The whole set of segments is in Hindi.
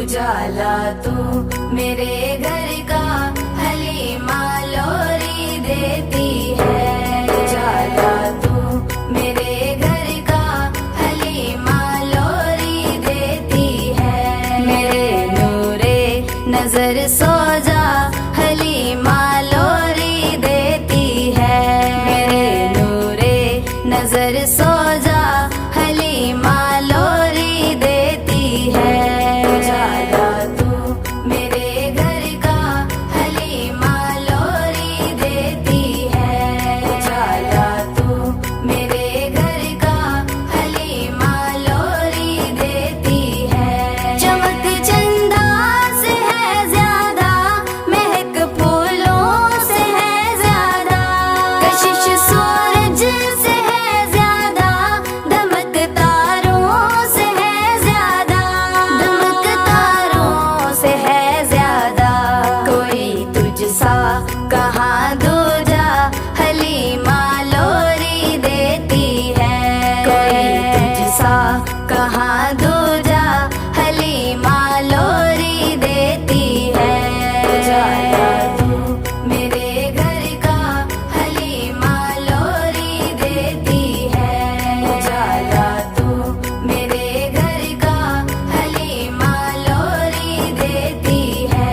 उजाला तू मेरे घर का हलीमा लोरी देती है। उजाला तू मेरे घर का हलीमा लोरी देती है। मेरे नूरे नजर सो जा हलीमा लोरी देती है। मेरे नूरे नजर सो जा हलीमा लोरी देती है। उजाला तू मेरे घर का हलीमा लोरी देती है। उजाला तू मेरे घर का हलीमा लोरी देती है। चमक चंदा से है ज्यादा, महक फूलों से है ज्यादा, कशिश सूरज से है ज्यादा, दमक तारों से है ज्यादा, दमक तारों से है ज्यादा। कोई तुझसा कहाँ दूजा हलीमा लोरी देती है। कोई तुझसा कहाँ दूजा हलीमा लोरी देती है। उजाला तू मेरे घर का हलीमा लोरी देती है। उजाला तू मेरे घर का हलीमा लोरी देती है।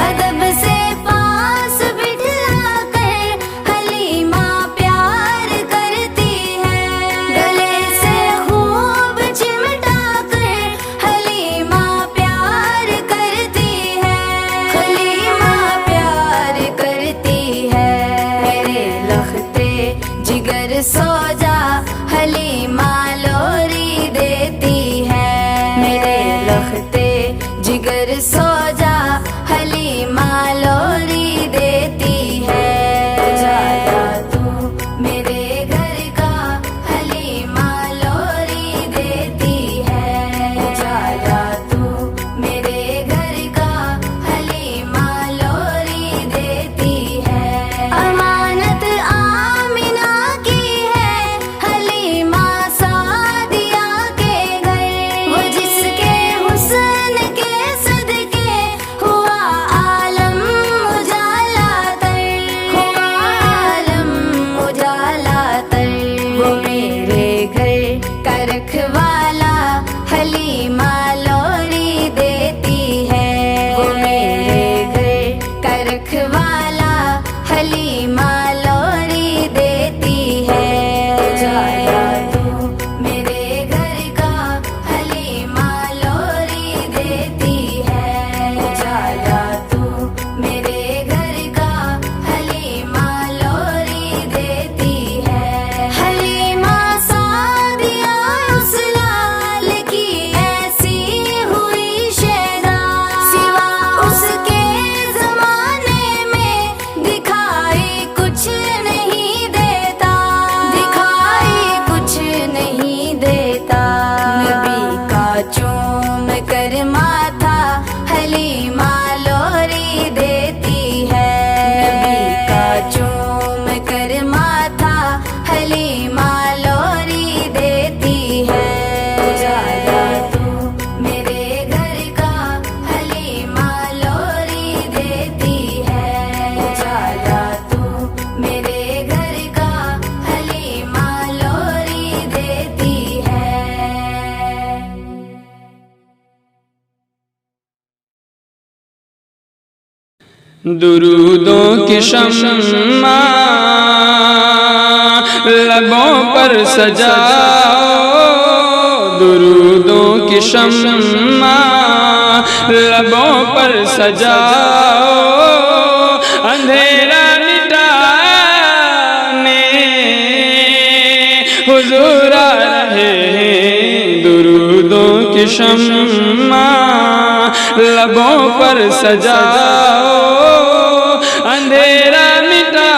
अदब से पास बिठला कर हलीमा प्यार करती है। गले से खूब चिमटा कर हलीमा प्यार करती है। हलीमा प्यार करती है। मेरे लखते जिगर सो जा हलीमा लोरी देती है। मेरे लखते जिगर सो जा हलीमा लोरी देती है। उजाला तू मेरे घर का हलीमा लोरी देती है। उजाला तू मेरे घर का हलीमा लोरी देती है। अमानत आमिना की है हलीमा सादिया के घर, वो जिसके हुस्न के सदके हुआ आलम उजाला तर, हुआ आलम उजाला तर। वो मेरे घर का रखवाला हलीमा लोरी देती है। वो मेरे घर का रखवाला हलीमा लोरी देती है। उजाला तू मेरे घर का हलीमा लोरी देती है। उजाला तू मेरे घर का हलीमा लोरी देती है। हलीमा सादिया उस लाल की ऐसी हुई शैदा, सिवा उसके जमाने में दिखाई कुछ नहीं देता, दिखाई कुछ नहीं देता। नबी का चूम कर माथा हलीमा लोरी देती है। नबी का चूम कर माथा हलीमा लोरी देती है। उजाला तू मेरे घर का हलीमा लोरी देती है। उजाला तू मेरे घर का हलीमा लोरी देती है। दुरूदों की शम्मा लबों पर सजाओ, दुरूदों की शम्मा लबों पर सजाओ, अंधेरा मिटाने हुजूर आ रहे हैं। दुरूदों की शम्मा लबों पर सजाओ, अंधेरा मिटाने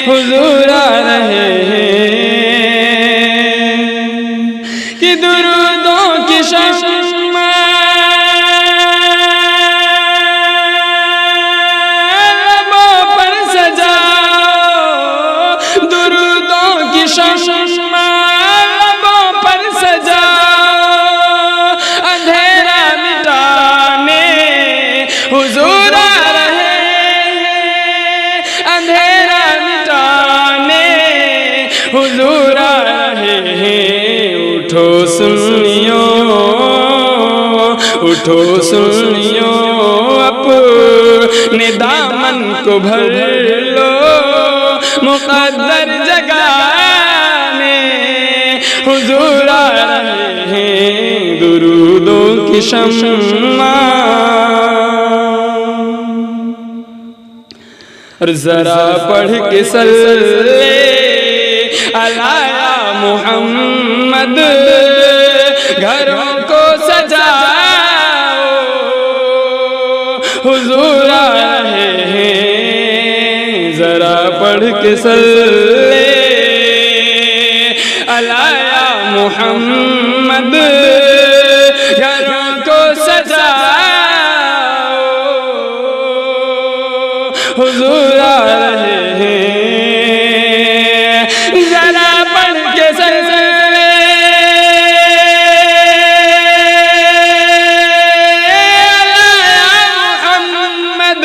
हुजूर आ रहे हैं। कि दुरूदों की शम्मा लबों पर सजाओ, दुरूदों की शम्मा लबों पर सजाओ, सुनियो, उठो सुनियो, अपने दामन को भर लो, मुक़द्दर जगाने हुजूर आ रहे हैं, दुरूदों की शम्मा। और जरा पढ़ के सल्ले अला या मुहम्मद, घरों को सजाओ, हुजूर आ रहे हैं। जरा पढ़ के सल्ले अला या मुहम्मद, घरों को सजाओ, हुजूर आ रहे हैं। जरा पढ़ के सल्ले मुहम्मद,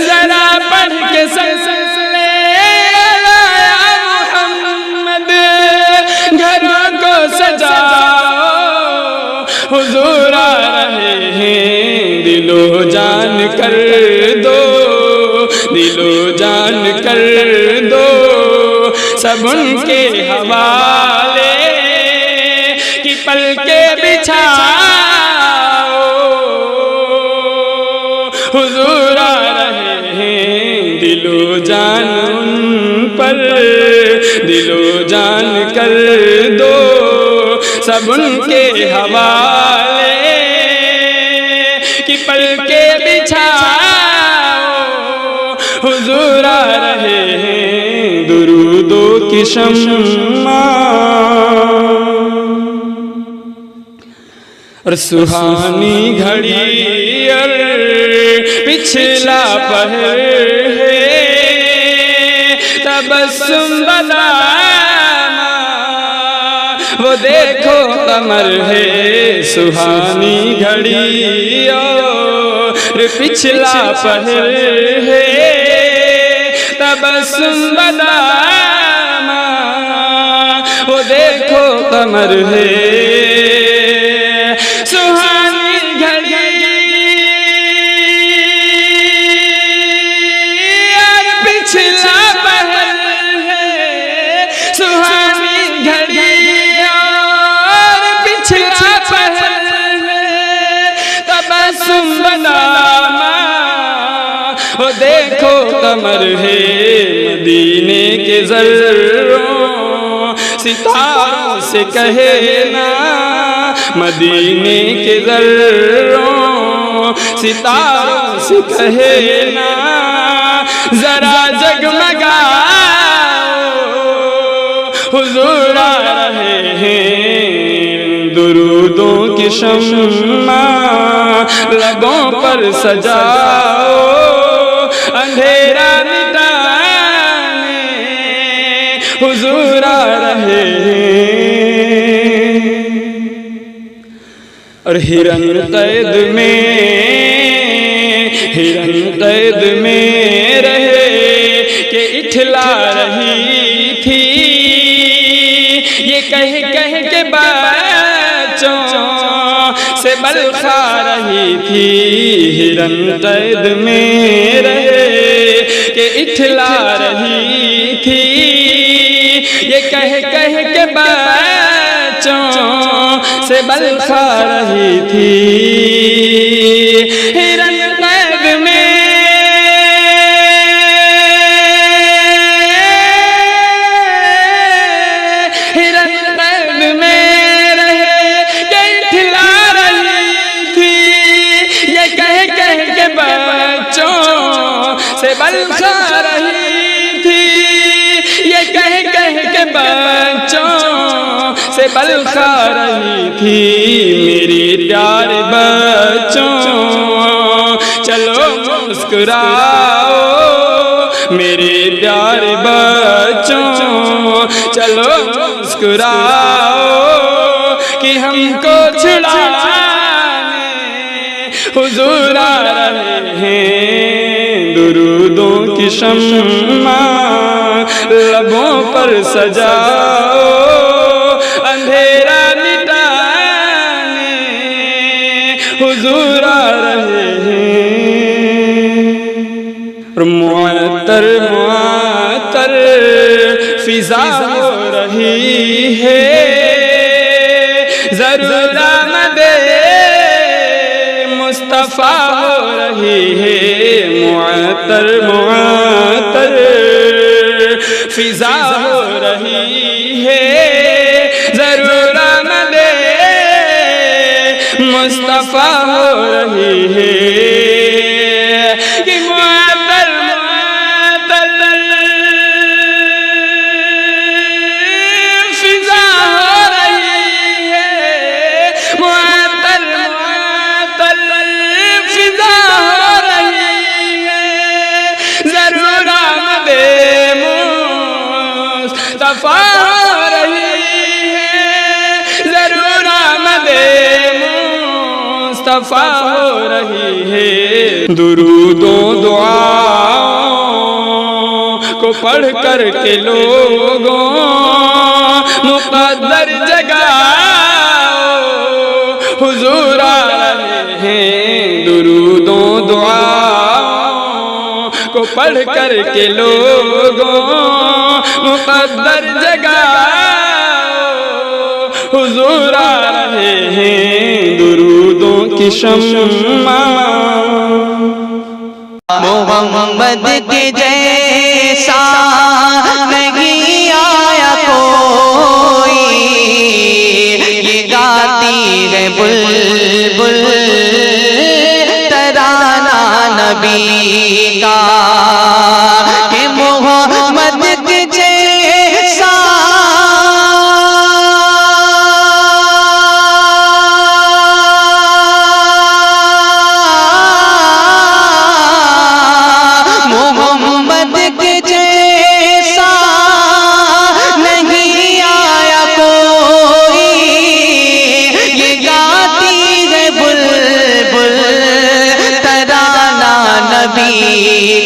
जरा पढ़ के सल्ले मुहम्मद, घरों को सजाओ, हुजूर आ रहे हैं। दिलो जान कर दो, दिलो जान कर दो, सब उनके हवाले की पलके बिछाओ, हुजूर आ रहे हैं। दिलो जान उन पर, दिलो जान कर दो, सब उनके हवाले की पलके बिछाओ, हुजूर आ रहे हैं, दुरूदों की शम्मा। और सुहानी घड़ी और पिछला पहर है, तबस्सुम बदामा वो देखो कमर है। सुहानी घड़ी और पिछला पहर है, तबस्सुम बदामा वो देखो कमर है। सुहानी घड़ी और पिछला पहर है, सुहानी घड़ी और पिछला पहर है, तबस्सुम बदामा वो देखो कमर है। मदीने के ज़र्रों सितारों से कहे ना, मदीने के ज़र्रों सितारों से कहे ना, जरा जगमगाओ, हुजूर आ रहे हैं। दुरूदों की शम्मा लबों पर सजाओ, अंधेरा मिटाने हुजूर आ रहे हैं। और हिरन कैद में, हिरन कैद में रहे के इठला रही थी, ये कह कह के बच्चों से बल खा रही थी। हिरन कैद में रहे के इठला रही थी, ये कह कह के बच्चों से बल खा रही थी। हिरन कैद में, हिरन कैद में रहे के इठला रही थी, ये कह कह के बच्चों से बल खा रही थी, ये कह कह के बच्चों से बल खा रही थी। मेरी प्यारे बच्चों चलो मुस्कुराओ, मेरे प्यारे बच्चों चलो मुस्कुराओ, कि हमको छुड़ाने हुजूर आ रहे हैं। दुरूदों की शम्मा लबों पर सजाओ, अंधेरा हुजूर आ रहे हैं। मुअत्तर मुअत्तर फिजा हो रही है, ज़रूर आमदे मुस्तफ़ा हो रही है। मुअत्तर मुअत्तर फिजा हो रही है, ज़रूर आमदे मुस्तफ़ा हो रही है। कि मुअत्तर मुअत्तर फिजा हो रही है, मुअत्तर मुअत्तर फिजा हो रही है, ज़रूर आमदे मुस्तफ़ा हो रही है, ज़रूर आमदे मुस्तफ़ा हो रही है। दुरूदों दुआओं को पढ़ कर के लोगों मुक़द्दर जगाओ, हुजूर आ रहे हैं। दुरूदों दुआओं को पढ़ कर के लोगों मुक़द्दर जगाओ, हुजूर आ रहे हैं। दुरूदों की शम्मा मोहम्मद के जैसा नहीं आया कोई, ये गाती है बुलबुल तराना नबी का। कि मोहम्मद के जैसा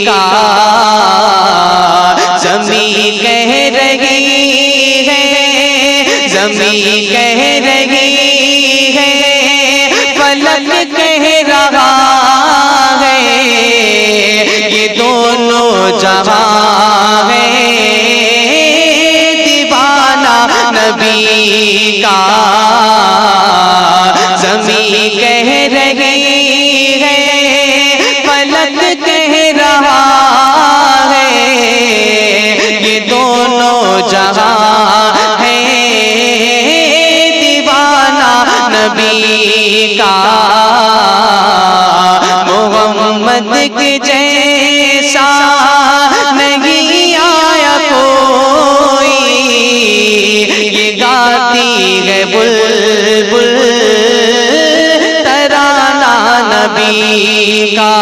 का ज़मीं कह रही है, ज़मीं कह रही है, फलक कह रहा है, ये दोनों जहां है दीवाना नबी का। ज़मीं कह रही है, फलक कह रहा है, ये दोनों जहां है दीवाना नबी का। मोहम्मद के जैसा नहीं आया कोई, ये गाती है बुलबुल तराना नबी का।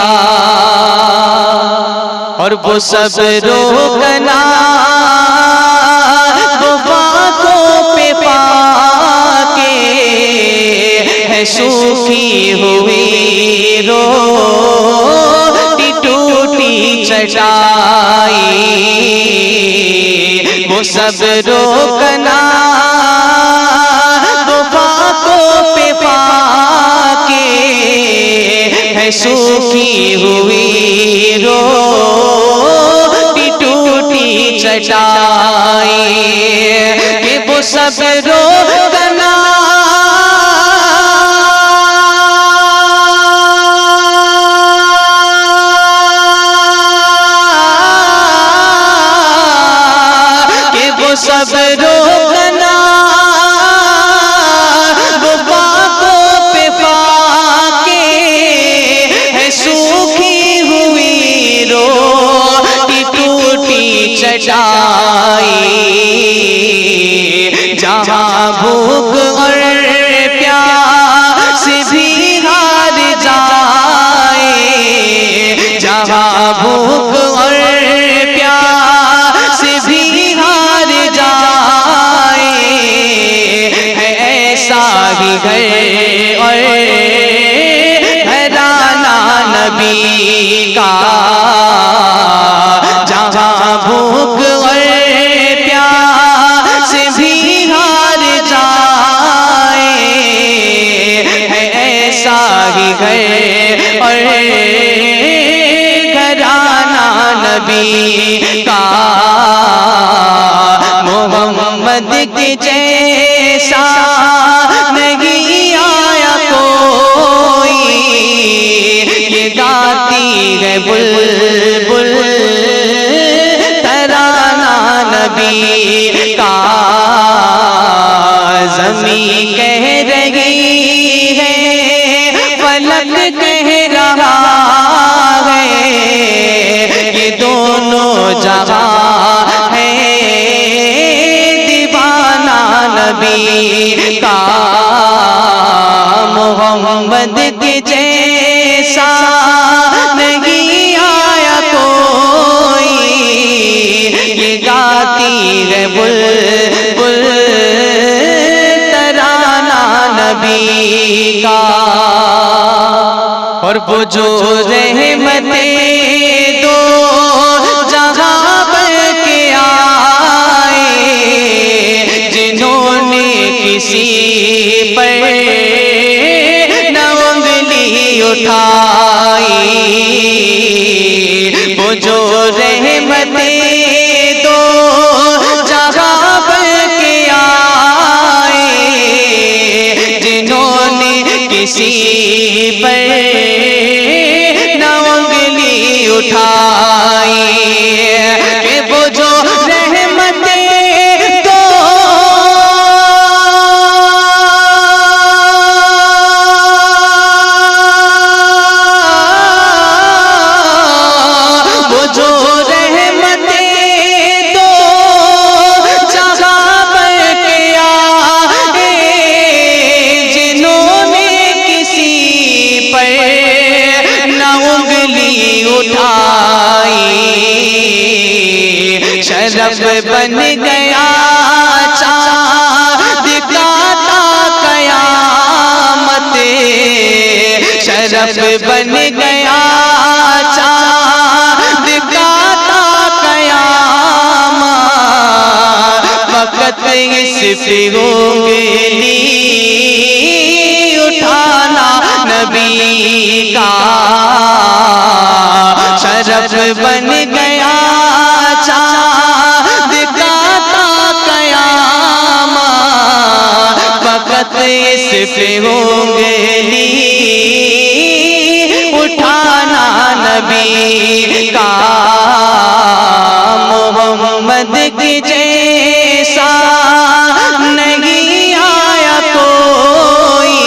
और वो सब रोकना बातों पे पाके है सूखी हुई रोटी टूटी चटाई। वो सब रोकना बातों पे पाके है सूखी हुई रोटी टूटी चटाई। कि वो सब रोकना कि वो सब रोकना वो बातों पे पाके है सूखी हुई रोटी टूटी चटाई। जहाँ भूख और प्यास भी हार जाए, जहाँ भूख और प्यास भी हार जाए, है ऐसा ही घर और घराना नबी का। जहाँ भूख और प्यास भी हार जाए, है ऐसा ही घर और घराना नबी का, मोहम्मद के जैसा नहीं आया कोई, ये गाती है बुलबुल तराना नबी का। ज़मीं कह रही है, फलक कह रहा है, ये दोनों जहां है दीवाना नबी का। मोहम्मद के जैसा नहीं आया कोई, ये गाती है बुलबुल तराना नबी का। और वो जो रहमतें दो जहां पर के आए, जिन्होंने किसी पर न उंगली उठाई, वो जो रहमतें दो जहां पर के आए, जिन्होंने किसी पर न उंगली उठाई, कि वो जो रहमतें दो वो जो रहमतें दो जहां पर के आए, जिन्होंने किसी पर न उंगली उठाई, शरफ बन गया चाँद का क़यामत, शरफ बन गया चाँद का क़यामत। वक़्त इस पे उंगली उठाना नबी का, शरफ बन गया चाँद का क़यामत। वक़्त इस पे उंगली उठाना नबी का। मोहम्मद के जैसा नहीं आया कोई,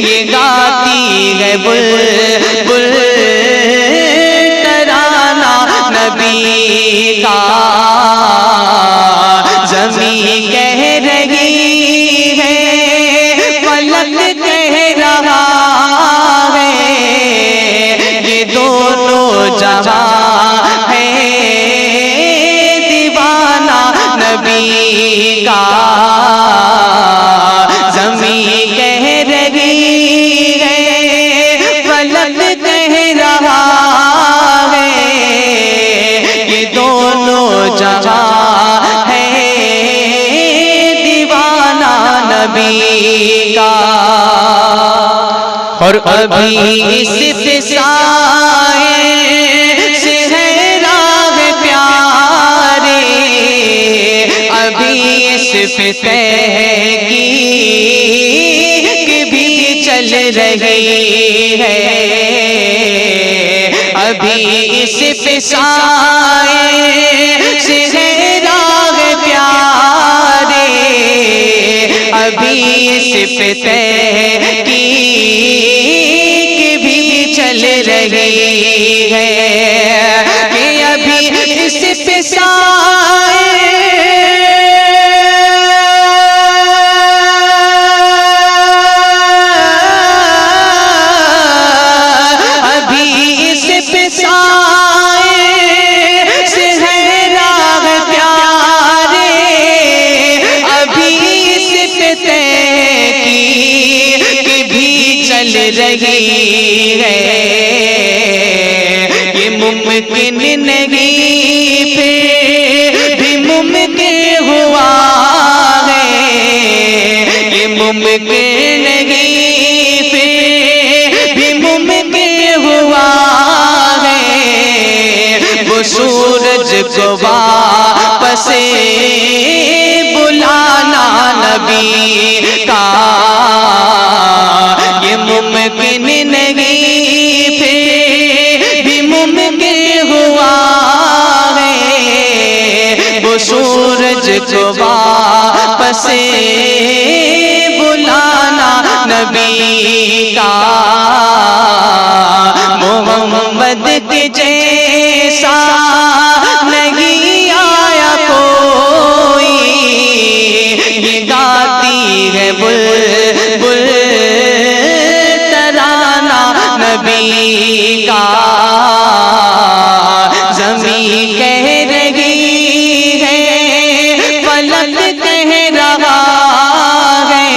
ये गाती है बुलबुल तराना नबी का। ज़मीं कह रही है, फलक कह रहा है, ये दोनों जहां है दीवाना नबी का। ज़मीं कह रही है, फलक कह रहा है, ये दोनों जहां है दीवाना नबी का। और अभी इस फिसाए से है राह प्यारे, अभी इस पे तहकीक भी चल रही है, अभी इस फिसाए से है राह प्यारे, अभी इस पे तहकीक भी चल रही है, कि अभी इस फिसाए रही है, ये मुमकिन नहीं फिर भी मुमकिन हुआ है, ये मुमकिन नहीं फिर सूरज को वापस बुलाना नबी का ये मुमकिन नहीं फिर भी मुमकिन हुआ है। वो सूरज को वापस बुलाना नबी का मोहम्मद के जैसा नहीं आया कोई। ये गाती है बुलबुल तराना नबी का। ज़मीं कह रही है, फलक कह रहा है,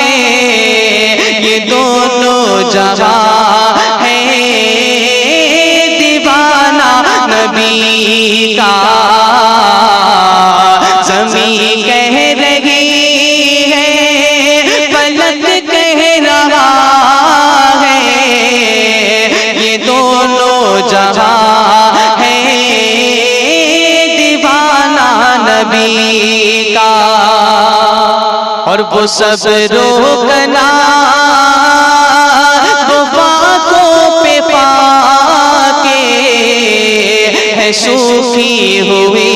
ये दोनों जहां है दीवाना नबी का। ज़मीं कह रही है, फलक कह रहा है, ये दोनों जहां है दीवाना नबी का। और वो सब रोकना बातों पे पाके है सूखी हुई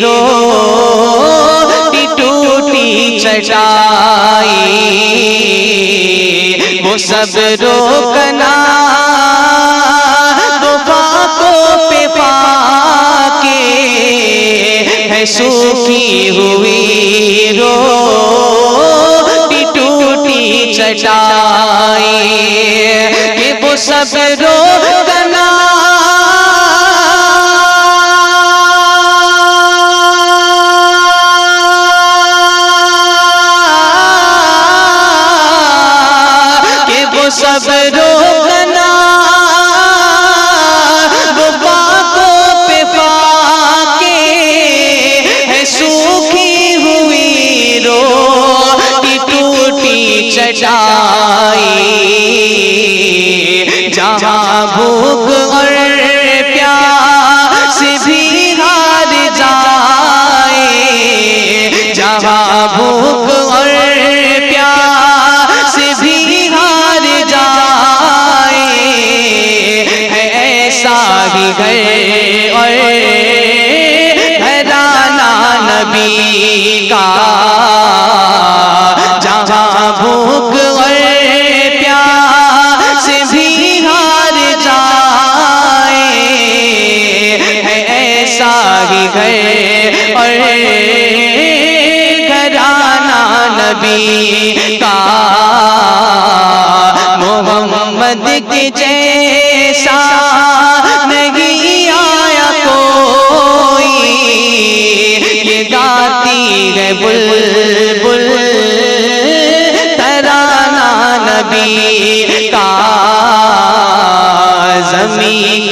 रोटी टूटी चटाई। वो सब रोकना बातों पे पाके है सूखी हुई रोटी टूटी चटाई। कि वो सब रोकना कि वो सब रोकना वो बातों पे पाके है सूखी हुई रोटी टूटी चटाई। जहाँ भूख और प्यास भी हार जाए, जहाँ भूख और प्यास भी हार जाए, है ऐसा ही घर और घराना नबी का। जहाँ भूख और प्यास भी हार जाए, है ऐसा ही घर और घराना नबी का। मोहम्मद के जैसा नहीं आया कोई। ये गाती है बुलबुल तराना नबी का। ज़मीं